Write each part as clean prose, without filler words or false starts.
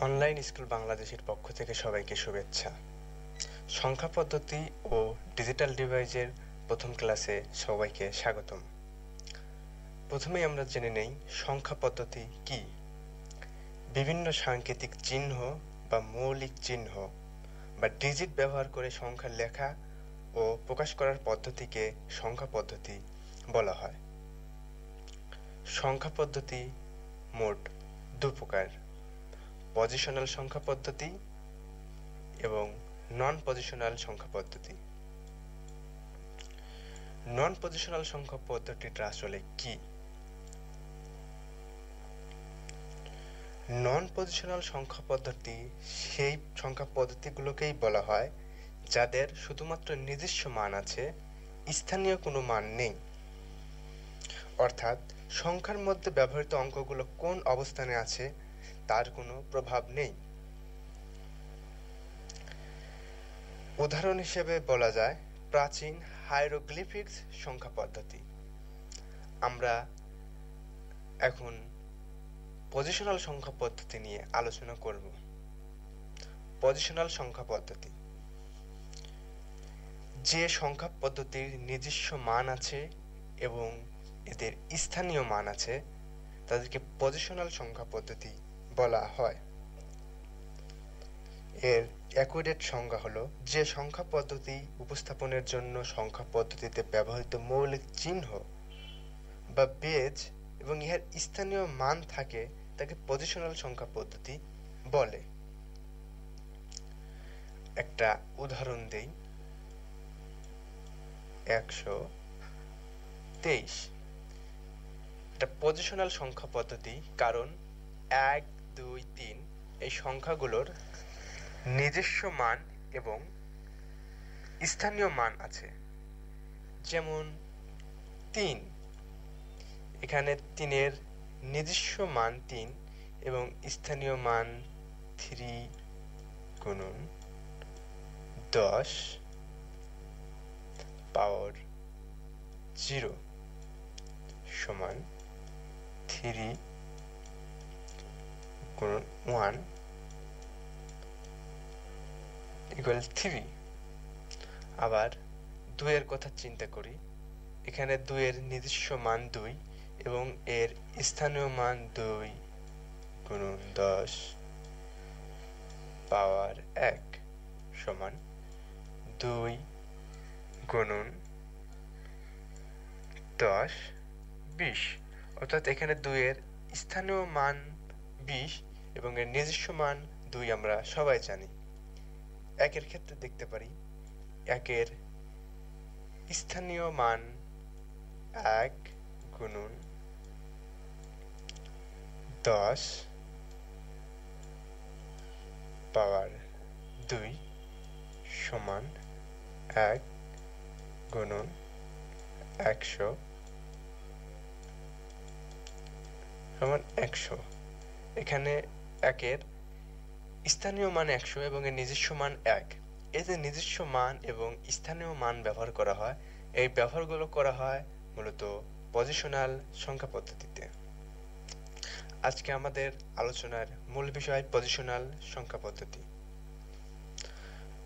Online school বাংলাদেশের পক্ষ থেকে সবাইকে শুভেচ্ছা। সংখ্যা পদ্ধতি ও ডিজিটাল ডিভাইসের প্রথম ক্লাসে সবাইকে স্বাগতম। প্রথমেই আমরা জেনে নেই সংখ্যা পদ্ধতি কি। বিভিন্ন সাংকেতিক চিহ্ন বা মৌলিক চিহ্ন বা ডিজিট ব্যবহার করে সংখ্যা লেখা ও প্রকাশ করার পদ্ধতিকে সংখ্যা পদ্ধতি বলা হয়। সংখ্যা পদ্ধতি মোট দু প্রকার: পজিশনাল সংখ্যা পদ্ধতি এবং নন পজিশনাল সংখ্যা পদ্ধতি। নন পজিশনাল সংখ্যা পদ্ধতিটা আসলে কি? নন পজিশনাল সংখ্যা পদ্ধতি সেই সংখ্যা পদ্ধতিগুলোকেই বলা হয় যাদের শুধুমাত্র নিজস্ব মান আছে, স্থানীয় কোনো মান নেই। অর্থাৎ সংখ্যার মধ্যে ব্যবহৃত অঙ্কগুলো কোন অবস্থানে আছে তার কোনো প্রভাব নেই। উদাহরণ হিসেবে বলা যায় প্রাচীন হাইরোগ্লিফিক্স সংখ্যা পদ্ধতি। আমরা এখন পজিশনাল সংখ্যা পদ্ধতি নিয়ে আলোচনা করব। পজিশনাল সংখ্যা পদ্ধতি: যে সংখ্যা পদ্ধতির নিজস্ব মান আছে এবং এদের স্থানীয় মান আছে তাদেরকে পজিশনাল সংখ্যা পদ্ধতি বলা হয়। এর অ্যাকুরেট সংজ্ঞা হলো যে সংখ্যা পদ্ধতি উপস্থাপনের জন্য সংখ্যা পদ্ধতিতে ব্যবহৃত মৌলিক চিহ্ন বা বেজ এবং ইহার স্থানীয় মান থাকে তাকে পজিশনাল সংখ্যা পদ্ধতি বলে। একটা উদাহরণ দেই, 123। এটা পজিশনাল সংখ্যা পদ্ধতি কারণ 1, 2, 3 এই সংখ্যাগুলোর নিজস্ব মান এবং স্থানীয় মান আছে। যেমন 3, এখানে 3-এর নিজস্ব মান 3 এবং স্থানীয় মান 3 গুণন 10 পাওয়ার 0 সমান 3 গুণন 1 ইকুয়াল 3। আবার 2-এর কথা চিন্তা করি, এখানে 2-এর নিজস্ব মান 2 এবং এর স্থানীয় মান 2 গুণন 10 পাওয়ার 1 সমান 2 গুণন 10 20। অর্থাৎ এখানে 2-এর স্থানীয় মান 20 এবং এর নিজস্ব মান 2 আমরা সবাই জানি। 1-এর ক্ষেত্রে দেখতে পারি 1-এর স্থানীয় মান 1 গুণন 10 পাওয়ার 2 সমান 1 গুণন 100 সমান 100। এখানে 1-এর স্থানীয় মান 100 এবং এর নিজস্ব মান 1। এই যে নিজস্ব মান এবং স্থানীয় মান ব্যবহার করা হয়, এই ব্যবহারগুলো করা হয় মূলত পজিশনাল সংখ্যা পদ্ধতিতে। আজকে আমাদের আলোচনার মূল বিষয় পজিশনাল সংখ্যা পদ্ধতি।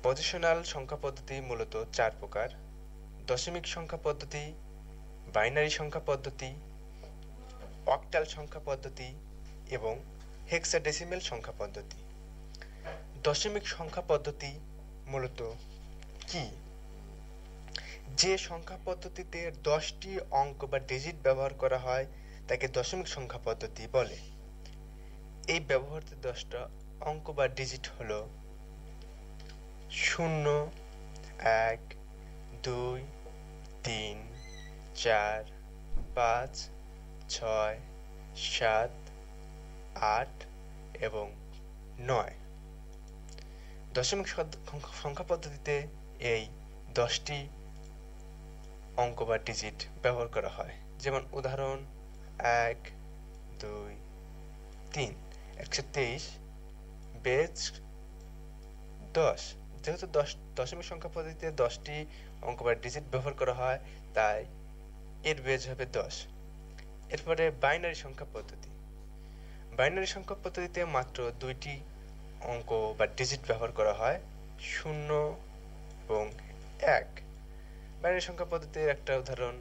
পজিশনাল সংখ্যা পদ্ধতি মূলত 4 প্রকার: দশমিক সংখ্যা পদ্ধতি, বাইনারি সংখ্যা পদ্ধতি, অক্টাল সংখ্যা পদ্ধতি এবং হেক্সাডেসিমেল সংখ্যা পদ্ধতি। দশমিক সংখ্যা পদ্ধতি মূলত কি? যে সংখ্যা পদ্ধতিতে 10টি অঙ্ক বা ডিজিট ব্যবহার করা হয় তাকে দশমিক সংখ্যা পদ্ধতি বলে। এই ব্যবহৃত 10টা অঙ্ক বা ডিজিট হলো 0, 1, 2, 3, 4, 5, 6, 7, 8 এবং 9। দশমিক সংখ্যা পদ্ধতিতে এই 10টি অঙ্ক বা ডিজিট ব্যবহার করা হয়। যেমন উদাহরণ 1, 2, 3। 123 বেজ 10। যেহেতু দশমিক সংখ্যা পদ্ধতিতে 10টি অঙ্ক বা ডিজিট ব্যবহার করা হয় তাই এর বেজ হবে 10। এরপরে বাইনারি সংখ্যা পদ্ধতি। বাইনারি সংখ্যা পদ্ধতিতে মাত্র 2টি অঙ্ক বা ডিজিট ব্যবহার করা হয় 0 এবং 1। বাইনারি সংখ্যা পদ্ধতির একটা উদাহরণ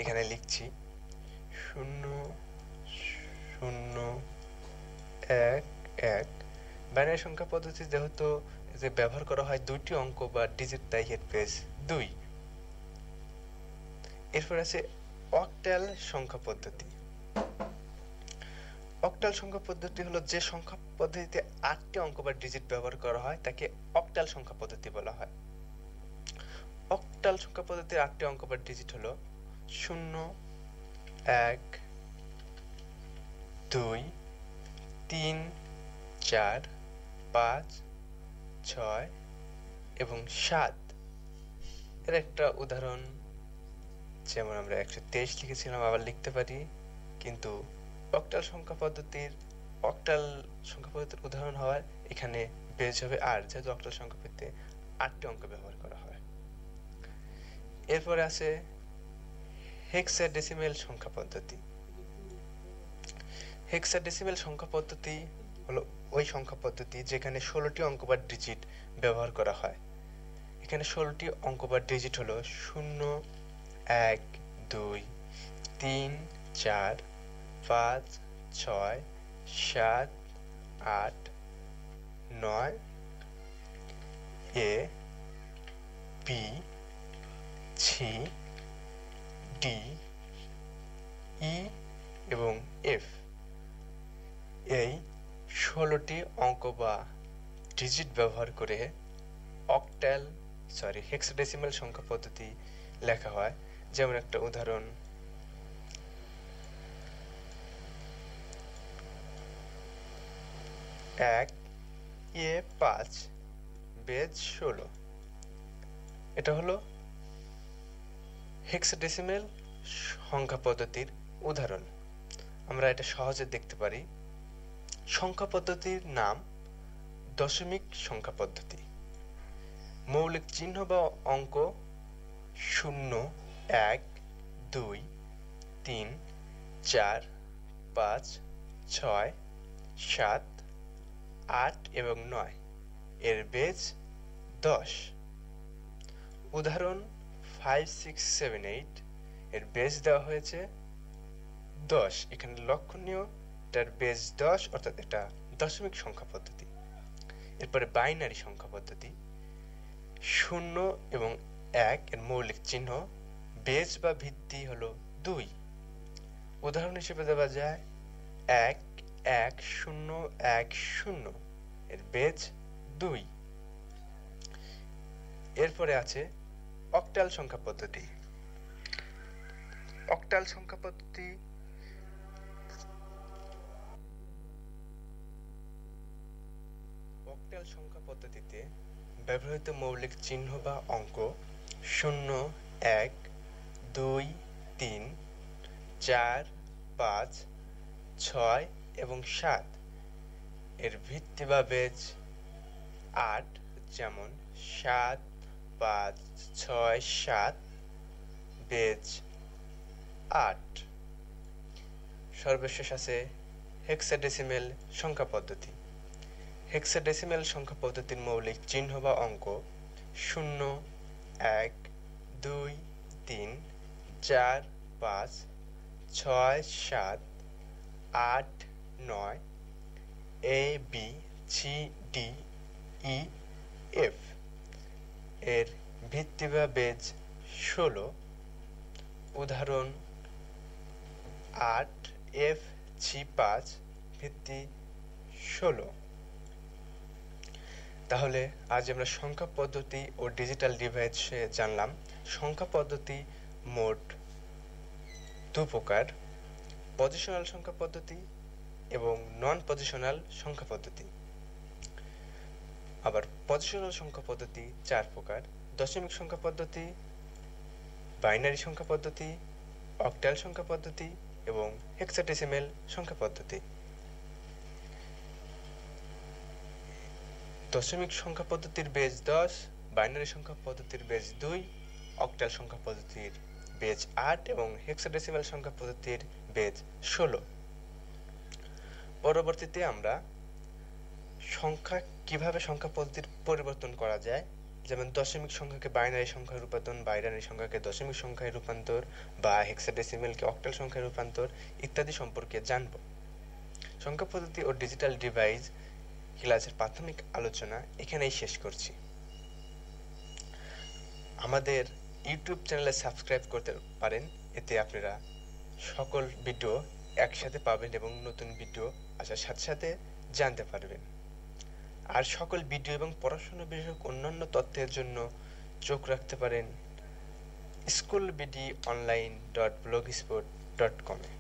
এখানে লিখছি 0 0 1 1। বাইনারি সংখ্যা পদ্ধতি যেহেতু যে ব্যবহার করা হয় দুইটি অঙ্ক বা ডিজিট, তাই এর বেস 2। এরপর আছে অক্টাল সংখ্যা পদ্ধতি। অক্টাল সংখ্যা পদ্ধতি হলো যে সংখ্যা পদ্ধতিতে 8টি অঙ্ক বা ডিজিট ব্যবহার করা হয় তাকে অক্টাল সংখ্যা পদ্ধতি বলা হয়। অক্টাল সংখ্যা পদ্ধতির 8টি অঙ্ক বা ডিজিট হলো 0 1 2 3 4 5 6 এবং 7। এর একটা উদাহরণ যেমন আমরা 123 লিখেছিলাম আবার লিখতে পারি, কিন্তু অক্টাল সংখ্যা পদ্ধতির উদাহরণ হওয়ার এখানে বেস হবে 8, যেহেতু অক্টাল সংখ্যা পদ্ধতিতে 8টি অঙ্ক ব্যবহার করা হয়। এরপরে আছে হেক্সাডেসিমেল সংখ্যা পদ্ধতি। হেক্সাডেসিমেল সংখ্যা পদ্ধতি হলো ওই সংখ্যা পদ্ধতি যেখানে 16টি অঙ্ক বা ডিজিট ব্যবহার করা হয়। এখানে 16টি অঙ্ক বা ডিজিট হলো 0 1 2 3 4 5 6 7 8 9 A B C D E এবং F। এই 16টি অঙ্ক বা ডিজিট ব্যবহার করে হেক্সাডেসিমাল সংখ্যা পদ্ধতি লেখা হয়। যেমন একটা উদাহরণ 1 এ 5 বেজ 16। এটা হলো হেক্সাডেসিমাল সংখ্যা পদ্ধতির উদাহরণ। আমরা এটা সহজে দেখতে পারি। সংখ্যা পদ্ধতির নাম দশমিক সংখ্যা পদ্ধতি। মৌলিক চিহ্ন বা অঙ্ক 0 1 2 3 4 5 6 7 8 এবং 9। এর বেজ 10। উদাহরণ 5 6 7 8 এর বেজ দেওয়া হয়েছে 10। এখানে লক্ষণীয় এটার বেজ 10, অর্থাৎ এটা দশমিক সংখ্যা পদ্ধতি। এরপরে বাইনারি সংখ্যা পদ্ধতি 0 এবং 1 এর মৌলিক চিহ্ন, বেজ বা ভিত্তি হলো 2। উদাহরণ হিসেবে দেওয়া যায় 1 1 0 1 0 এর বেজ 2। এরপরে আছে অক্টাল সংখ্যা পদ্ধতি। অক্টাল সংখ্যা পদ্ধতি অক্টাল সংখ্যা পদ্ধতিতে ব্যবহৃত মৌলিক চিহ্ন বা অঙ্ক 0 1 2 3 4 5 6 এবং 7। এর ভিত্তি বা বেজ 8, যেমন 7 5 6 7 বেজ 8। সর্বশেষ আছে হেক্সাডেসিমেল সংখ্যা পদ্ধতি। হেক্সাডেসিমেল সংখ্যা পদ্ধতির মৌলিক চিহ্ন বা অঙ্ক 0 1 2 3 4 5 6 7 8 9 A B C D E F। এর ভিত্তি বা বেজ 16। উদাহরণ 8 F C 5 ভিত্তি 16। তাহলে আজ আমরা সংখ্যা পদ্ধতি ও ডিজিটাল ডিভাইসে জানলাম। সংখ্যা পদ্ধতি মোট 2 প্রকার: পজিশনাল সংখ্যা পদ্ধতি এবং নন পজিশনাল সংখ্যা পদ্ধতি। আবার পজিশনাল সংখ্যা পদ্ধতি 4 প্রকার: দশমিক সংখ্যা পদ্ধতি, বাইনারি সংখ্যা পদ্ধতি, অক্টাল সংখ্যা পদ্ধতি এবং হেক্সাডেসিমেল সংখ্যা পদ্ধতি। দশমিক সংখ্যা পদ্ধতির বেজ 10, বাইনারি সংখ্যা পদ্ধতির বেজ 2, অক্টাল সংখ্যা পদ্ধতির বেজ 8 এবং হেক্সাডেসিমাল সংখ্যা পদ্ধতির বেজ 16। পরবর্তীতে আমরা সংখ্যা পদ্ধতির পরিবর্তন করা যায়, যেমন দশমিক সংখ্যাকে বাইনারি সংখ্যায় রূপান্তর, বাইনারি সংখ্যাকে দশমিক সংখ্যায় রূপান্তর বা হেক্সাডেসিমেলকে অক্টাল সংখ্যায় রূপান্তর ইত্যাদি সম্পর্কে জানব। সংখ্যা পদ্ধতি ও ডিজিটাল ডিভাইস ক্লাসের প্রাথমিক আলোচনা এখানেই শেষ করছি। আমাদের ইউটিউব চ্যানেলে সাবস্ক্রাইব করতে পারেন, এতে আপনারা সকল ভিডিও একসাথে পাবেন এবং নতুন ভিডিও আসার সাথে সাথে জানতে পারবেন। আর সকল ভিডিও এবং পড়াশোনা বিষয়ক অন্যান্য তথ্যের জন্য চোখ রাখতে পারেন schoolbdonline.blogspot.com-এ।